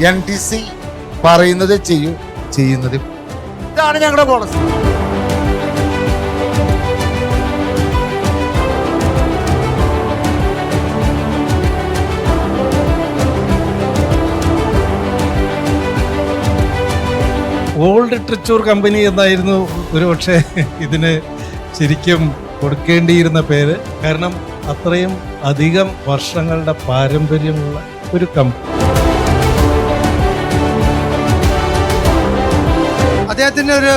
NTC പറയുന്നത് ചെയ്യൂ, ചെയ്യുന്നത്. ഇതാണ് ഞങ്ങളുടെ പോളിസി. ഓൾഡ് ട്രിച്ചൂർ കമ്പനി എന്നായിരുന്നു ഒരുപക്ഷെ ഇതിന് ശരിക്കും കൊടുക്കേണ്ടിയിരുന്ന പേര്. കാരണം അത്രയും അധികം വർഷങ്ങളുടെ പാരമ്പര്യമുള്ള ഒരു കമ്പനി. അദ്ദേഹത്തിൻ്റെ ഒരു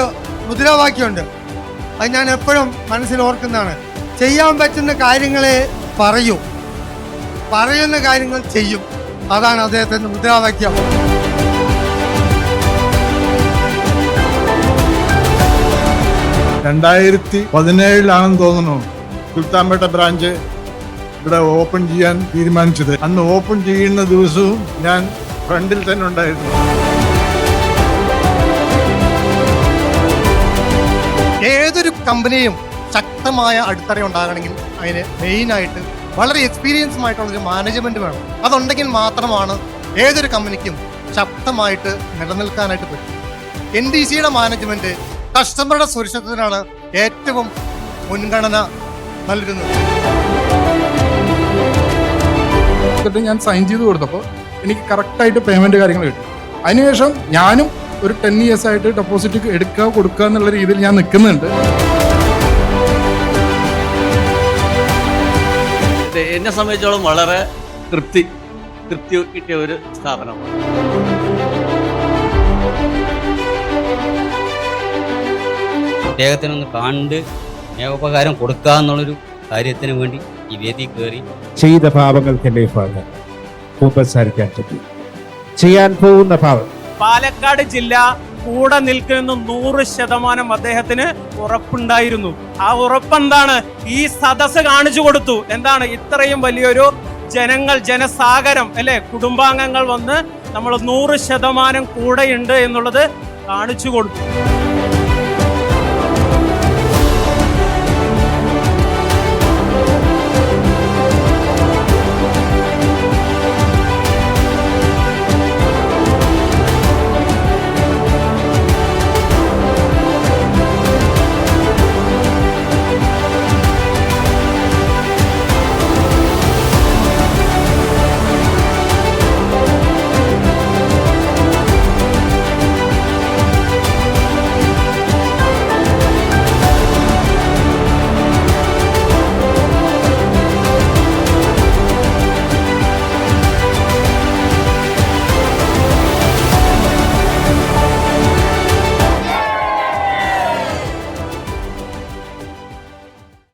മുദ്രാവാക്യമുണ്ട്, അത് ഞാൻ എപ്പോഴും മനസ്സിൽ ഓർക്കുന്നതാണ്. ചെയ്യാൻ പറ്റുന്ന കാര്യങ്ങളെ പറയൂ, പറയുന്ന കാര്യങ്ങൾ ചെയ്യും. അതാണ് അദ്ദേഹത്തിൻ്റെ മുദ്രാവാക്യം. രണ്ടായിരത്തി 2017 തോന്നുന്നു സുൽത്താൻപേട്ട ബ്രാഞ്ച് ഇവിടെ ഓപ്പൺ ചെയ്യാൻ തീരുമാനിച്ചത്. അന്ന് ഓപ്പൺ ചെയ്യുന്ന ദിവസവും ഞാൻ ഫ്രണ്ടിൽ തന്നെ ഉണ്ടായിരുന്നു. ഏതൊരു കമ്പനിയും ശക്തമായ അടിത്തറ ഉണ്ടാകണമെങ്കിൽ അതിന് മെയിനായിട്ട് വളരെ എക്സ്പീരിയൻസുമായിട്ടുള്ളൊരു മാനേജ്മെൻറ്റ് വേണം. അതുണ്ടെങ്കിൽ മാത്രമാണ് ഏതൊരു കമ്പനിക്കും ശക്തമായിട്ട് നിലനിൽക്കാനായിട്ട് പറ്റും. NTCയുടെ മാനേജ്മെൻറ്റ് കസ്റ്റമറുടെ സുരക്ഷിതത്തിനാണ് ഏറ്റവും മുൻഗണന നൽകുന്നത്. ഞാൻ സൈൻ ചെയ്ത് കൊടുത്തപ്പോൾ എനിക്ക് കറക്റ്റായിട്ട് പേയ്മെൻറ്റ് കാര്യങ്ങൾ കിട്ടും. അതിനുശേഷം ഞാനും ഒരു 10 years ആയിട്ട് ഡെപ്പോസിറ്റ് എടുക്കുക കൊടുക്കുക എന്നുള്ള രീതിയിൽ ഞാൻ നിൽക്കുന്നുണ്ട്. എന്നെ സംബന്ധിച്ചോളം വളരെ തൃപ്തി കിട്ടിയ ഒരു സ്ഥാപനമാണ്. അദ്ദേഹത്തിനൊന്ന് കണ്ട് ഉപകാരം കൊടുക്കുക എന്നുള്ളൊരു കാര്യത്തിന് വേണ്ടി ഈ വേദി കയറി ചെയ്ത പാപങ്ങൾക്ക് ഉപസരിക്കാൻ പറ്റും. ചെയ്യാൻ പോകുന്ന പാപം പാലക്കാട് ജില്ല കൂടെ നിൽക്കുന്ന 100% അദ്ദേഹത്തിന് ഉറപ്പുണ്ടായിരുന്നു. ആ ഉറപ്പെന്താണ്? ഈ സദസ്സ് കാണിച്ചു കൊടുത്തു. എന്താണ് ഇത്രയും വലിയൊരു ജനസാഗരം അല്ലെ, കുടുംബാംഗങ്ങൾ വന്ന് നമ്മൾ 100% കൂടെയുണ്ട് എന്നുള്ളത് കാണിച്ചു കൊടുത്തു.